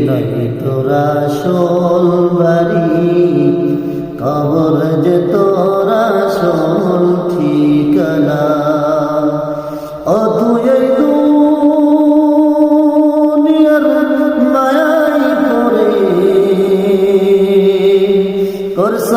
নয় তোরা আসল বাড়ি, কবর যে তোরা আসল ঠিকানা। ও তুই এই দুনিয়ার মায়ায় পড়ে করছ